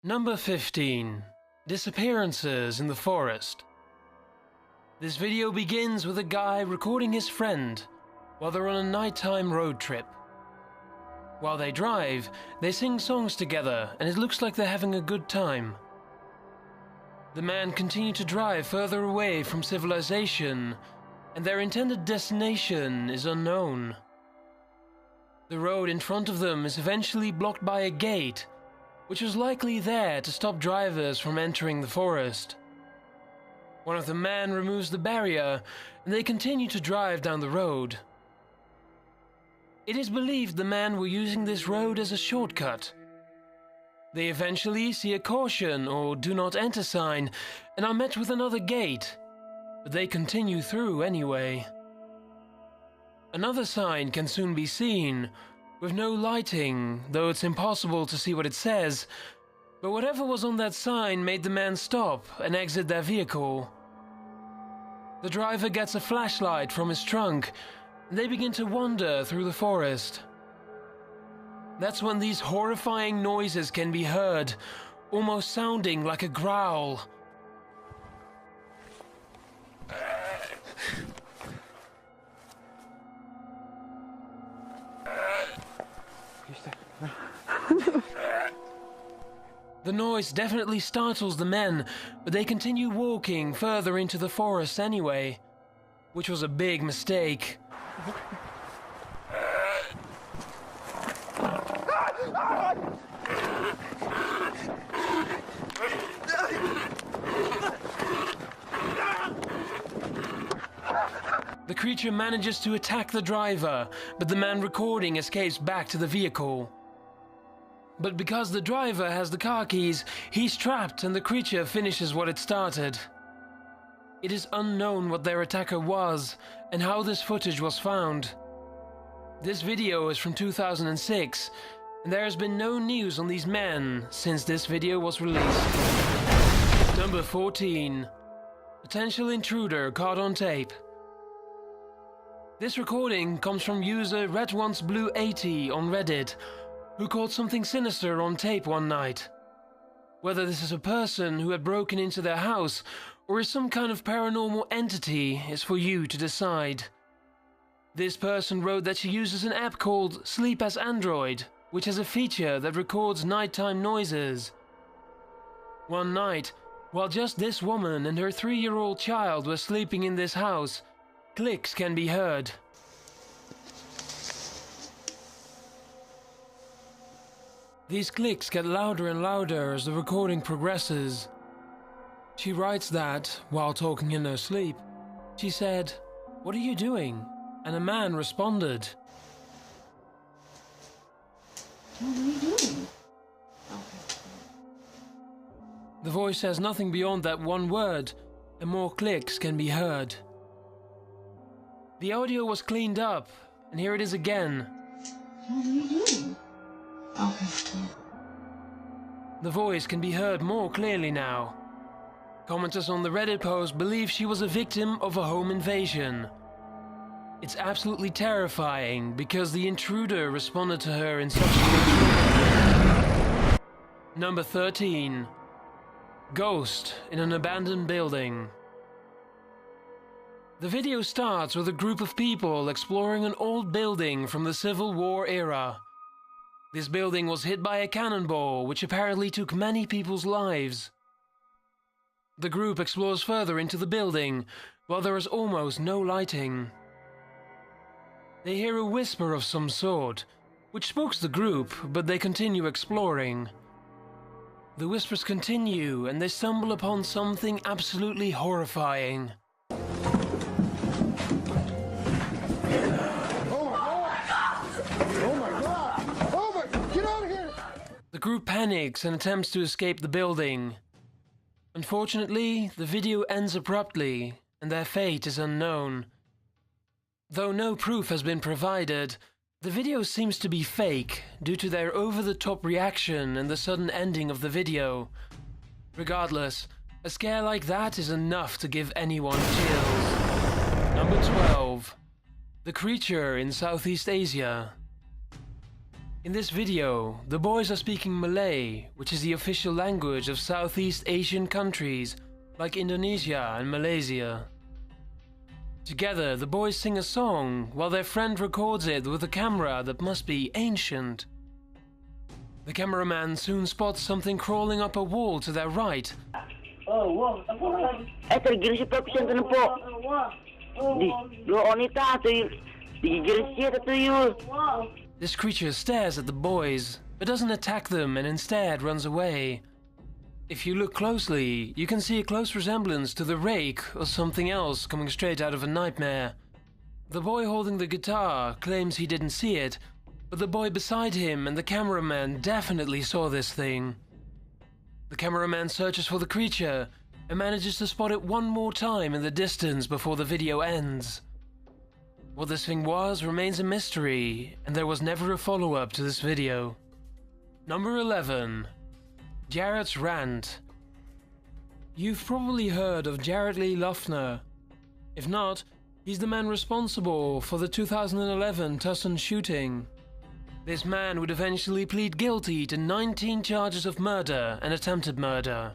Number 15. Disappearances in the forest. This video begins with a guy recording his friend while they're on a nighttime road trip. While they drive, they sing songs together and it looks like they're having a good time. The men continue to drive further away from civilization and their intended destination is unknown. The road in front of them is eventually blocked by a gate, which was likely there to stop drivers from entering the forest. One of the men removes the barrier and they continue to drive down the road. It is believed the men were using this road as a shortcut. They eventually see a caution or do not enter sign and are met with another gate, but they continue through anyway. Another sign can soon be seen, with no lighting, though it's impossible to see what it says, but whatever was on that sign made the man stop and exit their vehicle. The driver gets a flashlight from his trunk, and they begin to wander through the forest. That's when these horrifying noises can be heard, almost sounding like a growl. The noise definitely startles the men, but they continue walking further into the forest anyway, which was a big mistake. The creature manages to attack the driver, but the man recording escapes back to the vehicle. But because the driver has the car keys, he's trapped and the creature finishes what it started. It is unknown what their attacker was and how this footage was found. This video is from 2006, and there has been no news on these men since this video was released. Number 14. Potential intruder caught on tape. This recording comes from user RedOnesBlue80 on Reddit, who caught something sinister on tape one night. Whether this is a person who had broken into their house or is some kind of paranormal entity is for you to decide. This person wrote that she uses an app called Sleep as Android, which has a feature that records nighttime noises. One night, while just this woman and her 3-year-old child were sleeping in this house, clicks can be heard. These clicks get louder and louder as the recording progresses. She writes that, while talking in her sleep, she said, "What are you doing?" And a man responded. What are you doing? The voice says nothing beyond that one word, and more clicks can be heard. The audio was cleaned up, and here it is again. What are you doing? Okay. The voice can be heard more clearly now. Commenters on the Reddit post believe she was a victim of a home invasion. It's absolutely terrifying because the intruder responded to her in such a way. Number 13. Ghost in an abandoned building. The video starts with a group of people exploring an old building from the Civil War era. This building was hit by a cannonball, which apparently took many people's lives. The group explores further into the building, while there is almost no lighting. They hear a whisper of some sort, which spooks the group, but they continue exploring. The whispers continue, and they stumble upon something absolutely horrifying. The group panics and attempts to escape the building. Unfortunately, the video ends abruptly, and their fate is unknown. Though no proof has been provided, the video seems to be fake due to their over-the-top reaction and the sudden ending of the video. Regardless, a scare like that is enough to give anyone chills. Number 12. The creature in Southeast Asia. In this video, the boys are speaking Malay, which is the official language of Southeast Asian countries like Indonesia and Malaysia. Together, the boys sing a song while their friend records it with a camera that must be ancient. The cameraman soon spots something crawling up a wall to their right. Tergilir si Pak Pisan tu po. Di lo onita tu digilir siya tu you. This creature stares at the boys, but doesn't attack them and instead runs away. If you look closely, you can see a close resemblance to the Rake or something else coming straight out of a nightmare. The boy holding the guitar claims he didn't see it, but the boy beside him and the cameraman definitely saw this thing. The cameraman searches for the creature and manages to spot it one more time in the distance before the video ends. What this thing was remains a mystery, and there was never a follow-up to this video. Number 11. Jared's Rant. You've probably heard of Jared Lee Loughner. If not, he's the man responsible for the 2011 Tucson shooting. This man would eventually plead guilty to 19 charges of murder and attempted murder.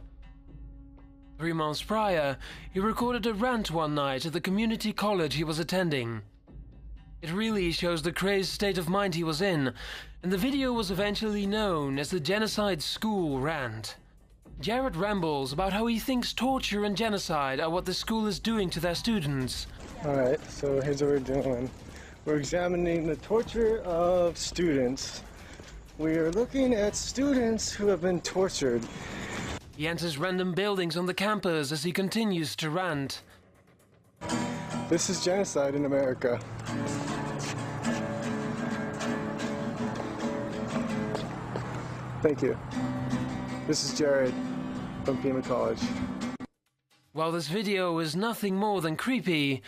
3 months prior, he recorded a rant one night at the community college he was attending. It really shows the crazed state of mind he was in, and the video was eventually known as the Genocide School Rant. Jared rambles about how he thinks torture and genocide are what the school is doing to their students. Alright, so here's what we're doing. We're examining the torture of students. We are looking at students who have been tortured. He enters random buildings on the campus as he continues to rant. This is genocide in America. Thank you. This is Jared from Pima College. While this video is nothing more than creepy,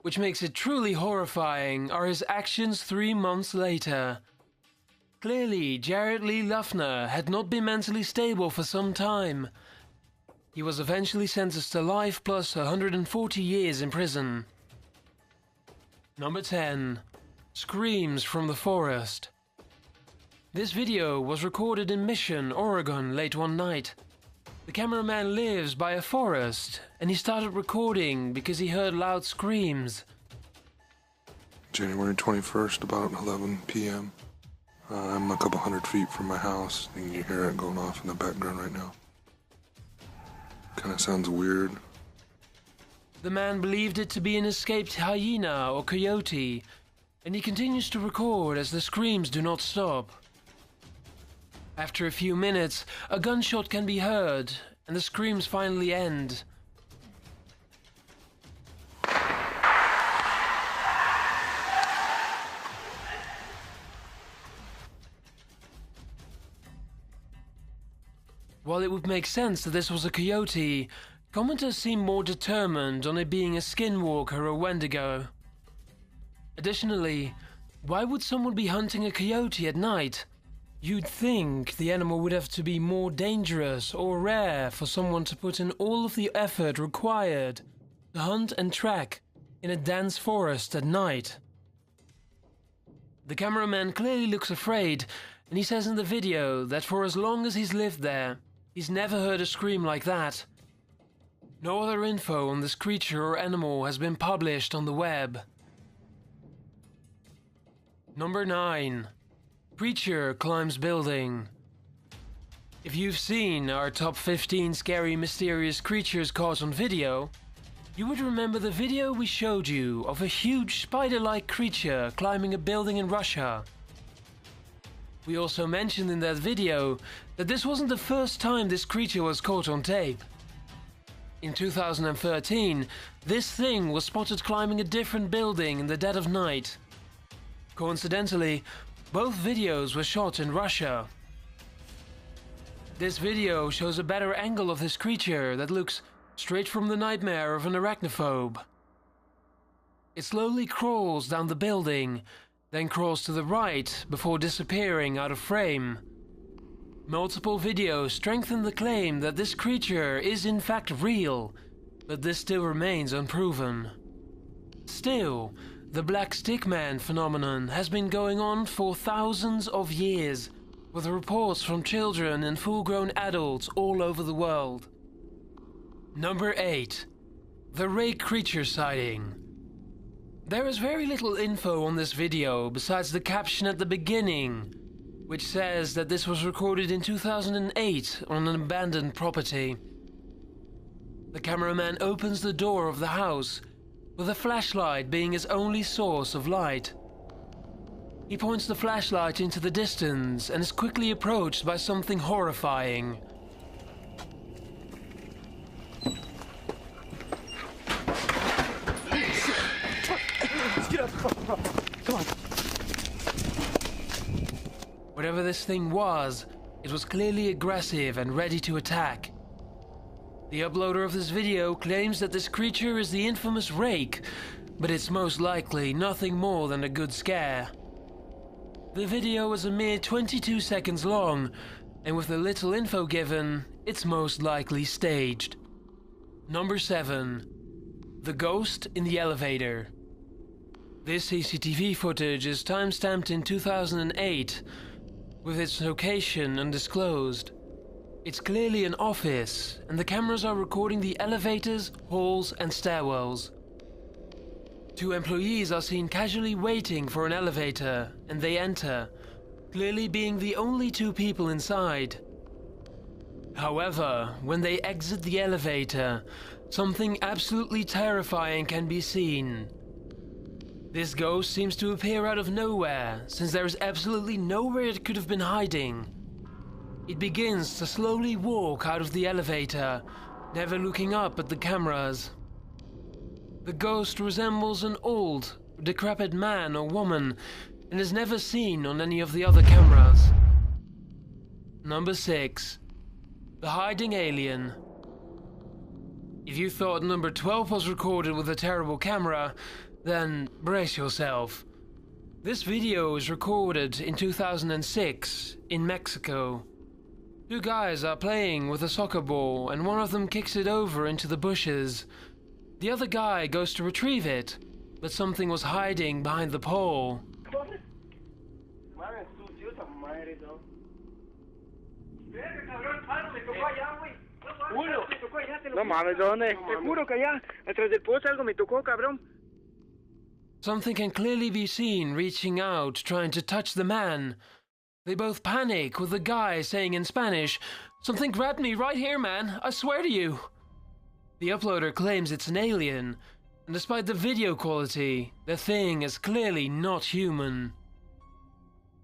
which makes it truly horrifying, are his actions 3 months later. Clearly, Jared Lee Loughner had not been mentally stable for some time. He was eventually sentenced to life plus 140 years in prison. Number 10. Screams from the Forest. This video was recorded in Mission, Oregon late one night. The cameraman lives by a forest, and he started recording because he heard loud screams. January 21st, about 11 p.m. I'm a couple hundred feet from my house, and you hear it going off in the background right now. Kind of sounds weird. The man believed it to be an escaped hyena or coyote, and he continues to record as the screams do not stop. After a few minutes, a gunshot can be heard, and the screams finally end. While it would make sense that this was a coyote, commenters seem more determined on it being a skinwalker or wendigo. Additionally, why would someone be hunting a coyote at night? You'd think the animal would have to be more dangerous or rare for someone to put in all of the effort required to hunt and track in a dense forest at night. The cameraman clearly looks afraid, and he says in the video that for as long as he's lived there, he's never heard a scream like that. No other info on this creature or animal has been published on the web. Number 9. Creature climbs building. If you've seen our top 15 scary mysterious creatures caught on video, you would remember the video we showed you of a huge spider-like creature climbing a building in Russia. We also mentioned in that video that this wasn't the first time this creature was caught on tape. In 2013, this thing was spotted climbing a different building in the dead of night. Coincidentally, both videos were shot in Russia. This video shows a better angle of this creature that looks straight from the nightmare of an arachnophobe. It slowly crawls down the building, then crawls to the right before disappearing out of frame. Multiple videos strengthen the claim that this creature is in fact real, but this still remains unproven. Still, the Black Stick Man phenomenon has been going on for thousands of years, with reports from children and full-grown adults all over the world. Number 8. The Rake creature sighting. There is very little info on this video besides the caption at the beginning, which says that this was recorded in 2008 on an abandoned property. The cameraman opens the door of the house, with a flashlight being his only source of light. He points the flashlight into the distance and is quickly approached by something horrifying. Get up! Come on! Whatever this thing was, it was clearly aggressive and ready to attack. The uploader of this video claims that this creature is the infamous Rake, but it's most likely nothing more than a good scare. The video is a mere 22 seconds long, and with the little info given, it's most likely staged. Number 7. The Ghost in the Elevator. This CCTV footage is timestamped in 2008, with its location undisclosed. It's clearly an office, and the cameras are recording the elevators, halls, and stairwells. 2 employees are seen casually waiting for an elevator, and they enter, clearly being the only 2 people inside. However, when they exit the elevator, something absolutely terrifying can be seen. This ghost seems to appear out of nowhere, since there is absolutely nowhere it could have been hiding. It begins to slowly walk out of the elevator, never looking up at the cameras. The ghost resembles an old, decrepit man or woman, and is never seen on any of the other cameras. Number 6. The Hiding Alien. If you thought number 12 was recorded with a terrible camera, then brace yourself. This video is recorded in 2006 in Mexico. 2 guys are playing with a soccer ball and one of them kicks it over into the bushes. The other guy goes to retrieve it, but something was hiding behind the pole. No mames, ¿dónde? Te juro que allá, atrás del poste algo me tocó, cabrón. Something can clearly be seen reaching out, trying to touch the man. They both panic, with the guy saying in Spanish, "Something grabbed me right here, man, I swear to you." The uploader claims it's an alien, and despite the video quality, the thing is clearly not human.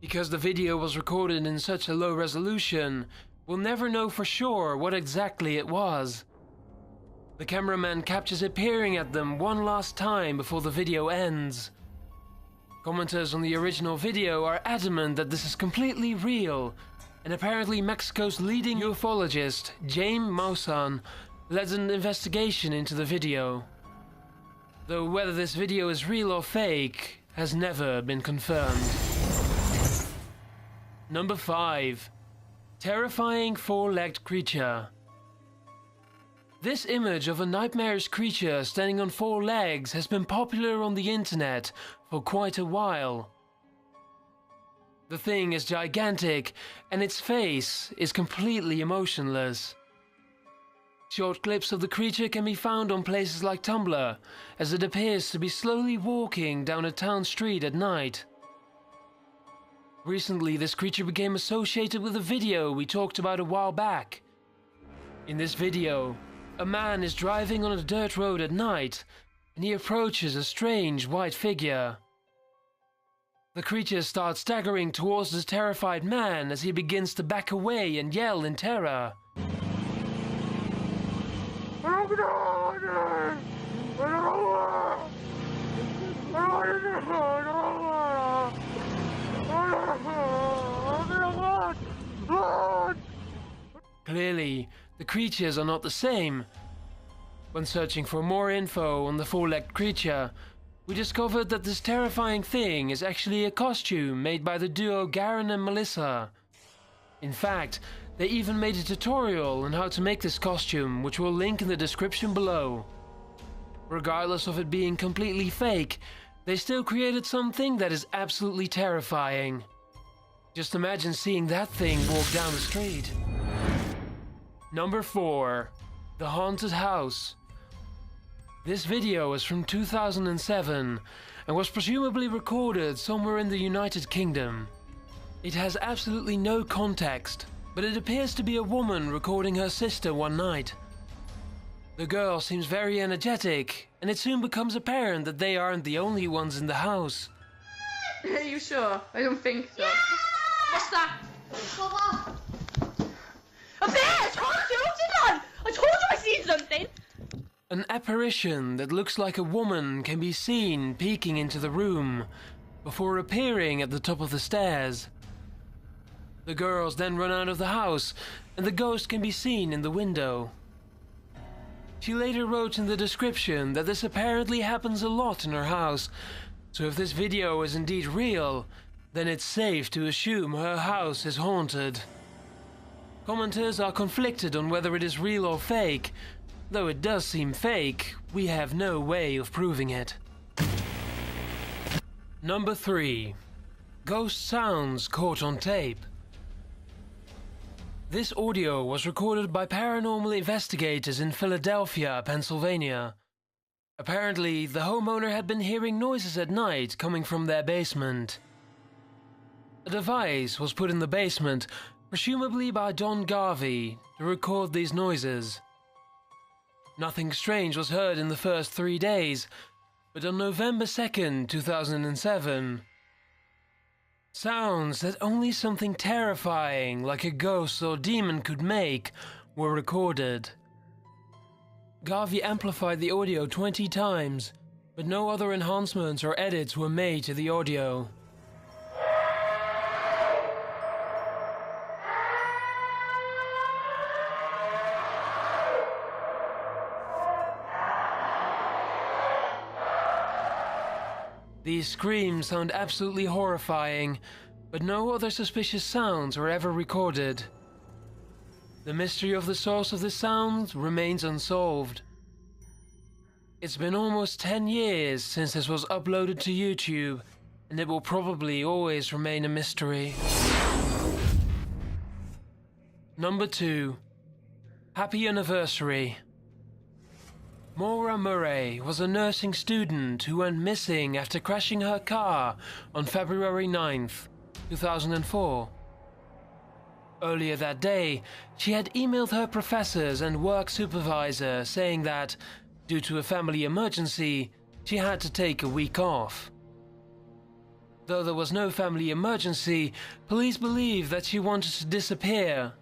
Because the video was recorded in such a low resolution, we'll never know for sure what exactly it was. The cameraman captures it peering at them one last time before the video ends. Commenters on the original video are adamant that this is completely real, and apparently Mexico's leading ufologist, Jaime Maussan, led an investigation into the video. Though whether this video is real or fake has never been confirmed. Number 5. Terrifying 4-legged creature. This image of a nightmarish creature standing on 4 legs has been popular on the internet for quite a while. The thing is gigantic, and its face is completely emotionless. Short clips of the creature can be found on places like Tumblr, as it appears to be slowly walking down a town street at night. Recently, this creature became associated with a video we talked about a while back. In this video, a man is driving on a dirt road at night, and he approaches a strange white figure. The creature starts staggering towards the terrified man as he begins to back away and yell in terror. Clearly, the creatures are not the same. When searching for more info on the 4-legged creature, we discovered that this terrifying thing is actually a costume made by the duo Garen and Melissa. In fact, they even made a tutorial on how to make this costume, which we'll link in the description below. Regardless of it being completely fake, they still created something that is absolutely terrifying. Just imagine seeing that thing walk down the street. Number 4. The Haunted House. This video is from 2007 and was presumably recorded somewhere in the United Kingdom. It has absolutely no context, but it appears to be a woman recording her sister one night. The girl seems very energetic, and it soon becomes apparent that they aren't the only ones in the house. Are you sure? I don't think so. What's that? A bear! I told you! I told you I seen something! An apparition that looks like a woman can be seen peeking into the room before appearing at the top of the stairs. The girls then run out of the house, and the ghost can be seen in the window. She later wrote in the description that this apparently happens a lot in her house, so if this video is indeed real, then it's safe to assume her house is haunted. Commenters are conflicted on whether it is real or fake. Though it does seem fake, we have no way of proving it. Number 3. Ghost sounds caught on tape. This audio was recorded by paranormal investigators in Philadelphia, Pennsylvania. Apparently, the homeowner had been hearing noises at night coming from their basement. A device was put in the basement, presumably by Don Garvey, to record these noises. Nothing strange was heard in the first 3 days, but on November 2nd, 2007, sounds that only something terrifying like a ghost or demon could make were recorded. Garvey amplified the audio 20 times, but no other enhancements or edits were made to the audio. These screams sound absolutely horrifying, but no other suspicious sounds were ever recorded. The mystery of the source of the sound remains unsolved. It's been almost 10 years since this was uploaded to YouTube, and it will probably always remain a mystery. Number 2. Happy Anniversary. Maura Murray was a nursing student who went missing after crashing her car on February 9th, 2004. Earlier that day, she had emailed her professors and work supervisor saying that, due to a family emergency, she had to take a week off. Though there was no family emergency, police believe that she wanted to disappear,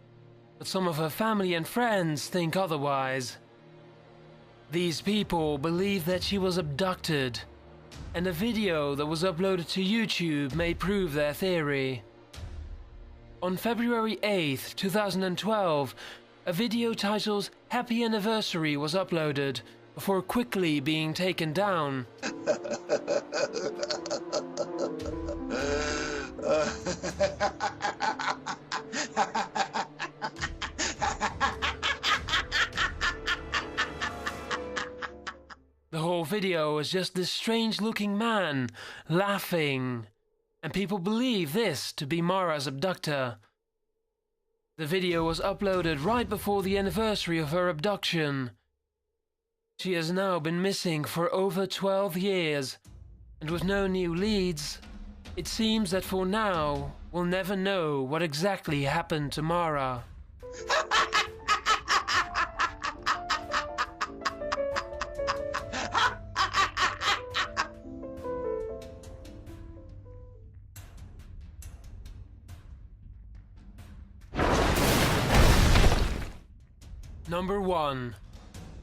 but some of her family and friends think otherwise. These people believe that she was abducted, and a video that was uploaded to YouTube may prove their theory. On February 8th, 2012, a video titled Happy Anniversary was uploaded, before quickly being taken down. The whole video is just this strange-looking man laughing, and people believe this to be Mara's abductor. The video was uploaded right before the anniversary of her abduction. She has now been missing for over 12 years, and with no new leads, it seems that for now, we'll never know what exactly happened to Mara. Number 1.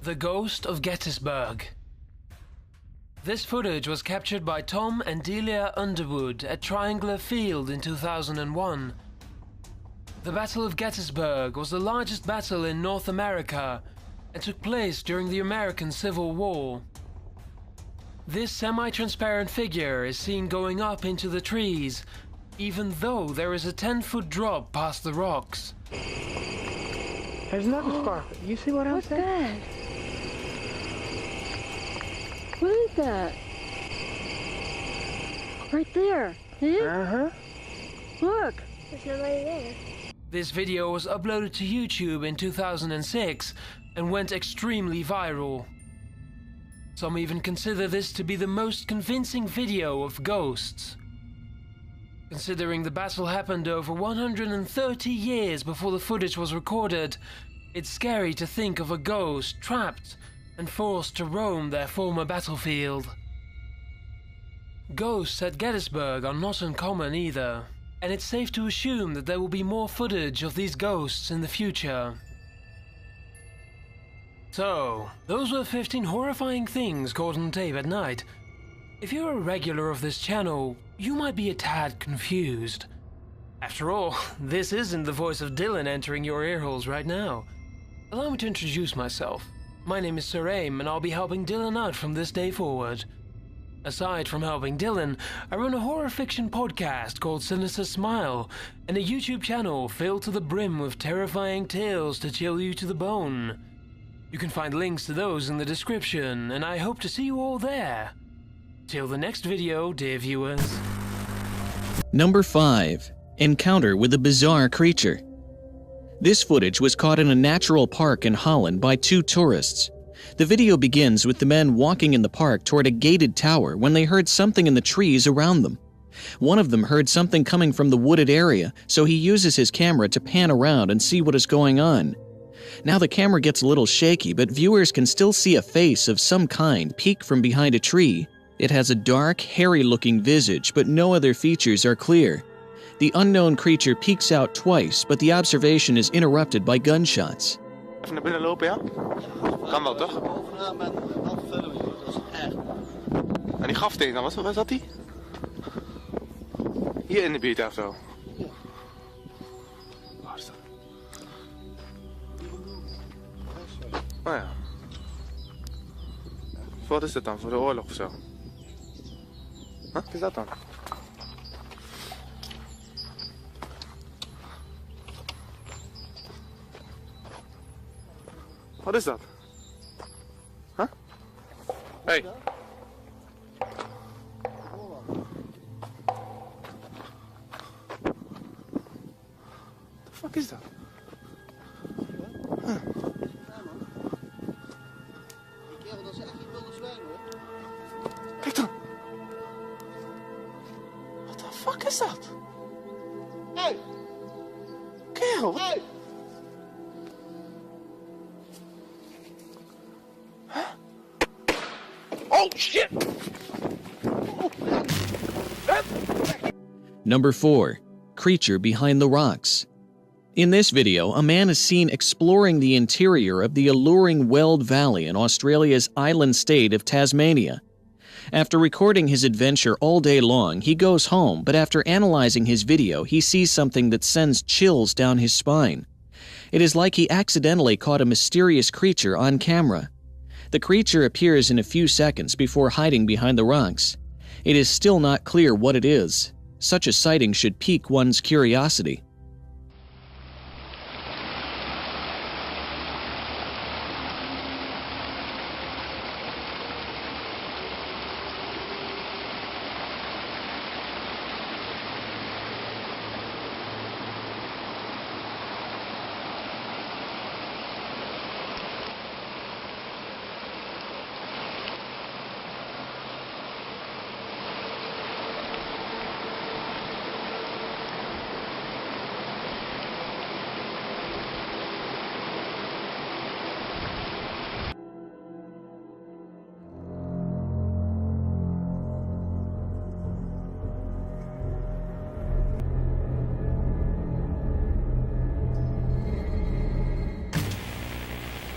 The Ghost of Gettysburg. This footage was captured by Tom and Delia Underwood at Triangular Field in 2001. The Battle of Gettysburg was the largest battle in North America and took place during the American Civil War. This semi-transparent figure is seen going up into the trees, even though there is a 10-foot drop past the rocks. There's nothing sparkling. You see what I'm saying? What is that? Right there. See? Ajá. Look. There's nobody there. This video was uploaded to YouTube in 2006 and went extremely viral. Some even consider this to be the most convincing video of ghosts. Considering the battle happened over 130 years before the footage was recorded, it's scary to think of a ghost trapped and forced to roam their former battlefield. Ghosts at Gettysburg are not uncommon either, and it's safe to assume that there will be more footage of these ghosts in the future. So, those were 15 horrifying things caught on tape at night. If you're a regular of this channel, you might be a tad confused. After all, this isn't the voice of Dylan entering your earholes right now. Allow me to introduce myself. My name is Sir Aim, and I'll be helping Dylan out from this day forward. Aside from helping Dylan, I run a horror fiction podcast called Sinister Smile, and a YouTube channel filled to the brim with terrifying tales to chill you to the bone. You can find links to those in the description, and I hope to see you all there. Till the next video, dear viewers. Number 5. Encounter with a bizarre creature. This footage was caught in a natural park in Holland by 2 tourists. The video begins with the men walking in the park toward a gated tower when they heard something in the trees around them. One of them heard something coming from the wooded area, so he uses his camera to pan around and see what is going on. Now the camera gets a little shaky, but viewers can still see a face of some kind peek from behind a tree. It has a dark, hairy-looking visage, but no other features are clear. The unknown creature peeks out twice, but the observation is interrupted by gunshots. Even naar binnen lopen, ja? Kan wel, toch? En die grafsteen dan, waar zat die? Hier in de buurt of zo? Waar is dat? Oh ja. Wat is dit dan? Voor de oorlog of zo? Wat is dat dan? Wat is dat? Huh? Hey. The fuck is dat? Huh. Kijk dan. Wat de fuck is dat? Hey. Kerel. Hey. Oh shit! Number 4. Creature behind the rocks. In this video, a man is seen exploring the interior of the alluring Weld Valley in Australia's island state of Tasmania. After recording his adventure all day long, he goes home, but after analyzing his video, he sees something that sends chills down his spine. It is like he accidentally caught a mysterious creature on camera. The creature appears in a few seconds before hiding behind the rocks. It is still not clear what it is. Such a sighting should pique one's curiosity.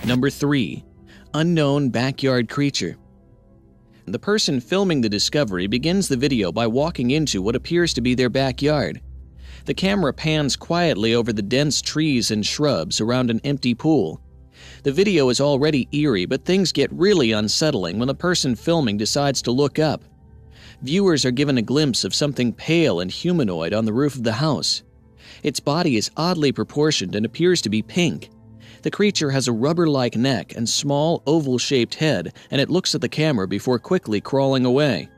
Number 3. Unknown backyard creature. The person filming the discovery begins the video by walking into what appears to be their backyard. The camera pans quietly over the dense trees and shrubs around an empty pool. The video is already eerie, but things get really unsettling when the person filming decides to look up. Viewers are given a glimpse of something pale and humanoid on the roof of the house. Its body is oddly proportioned and appears to be pink. The creature has a rubber-like neck and small, oval-shaped head, and it looks at the camera before quickly crawling away.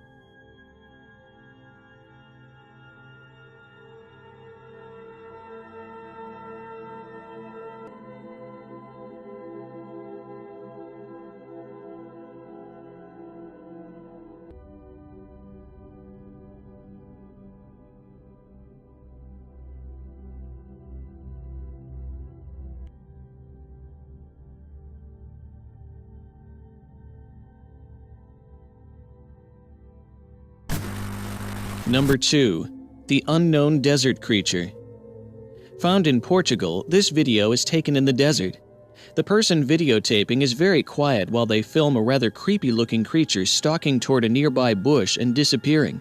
Number 2. The unknown desert creature. Found in Portugal, this video is taken in the desert. The person videotaping is very quiet while they film a rather creepy-looking creature stalking toward a nearby bush and disappearing.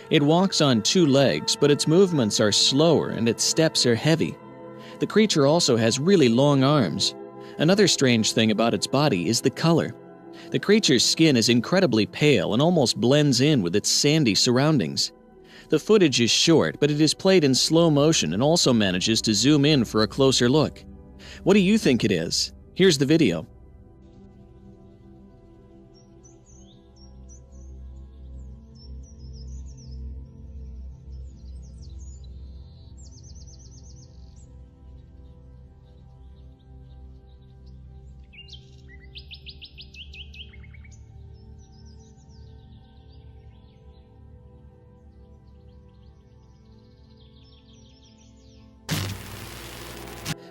It walks on 2 legs, but its movements are slower and its steps are heavy. The creature also has really long arms. Another strange thing about its body is the color. The creature's skin is incredibly pale and almost blends in with its sandy surroundings. The footage is short, but it is played in slow motion and also manages to zoom in for a closer look. What do you think it is? Here's the video.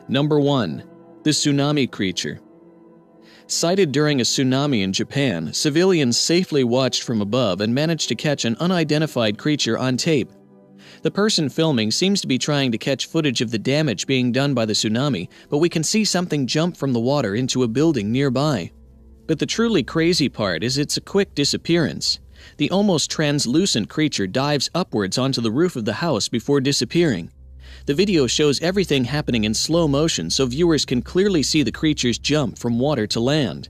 Number 1. The Tsunami creature. Sighted during a tsunami in Japan, civilians safely watched from above and managed to catch an unidentified creature on tape. The person filming seems to be trying to catch footage of the damage being done by the tsunami, but we can see something jump from the water into a building nearby. But the truly crazy part is it's a quick disappearance. The almost translucent creature dives upwards onto the roof of the house before disappearing. The video shows everything happening in slow motion so viewers can clearly see the creature's jump from water to land.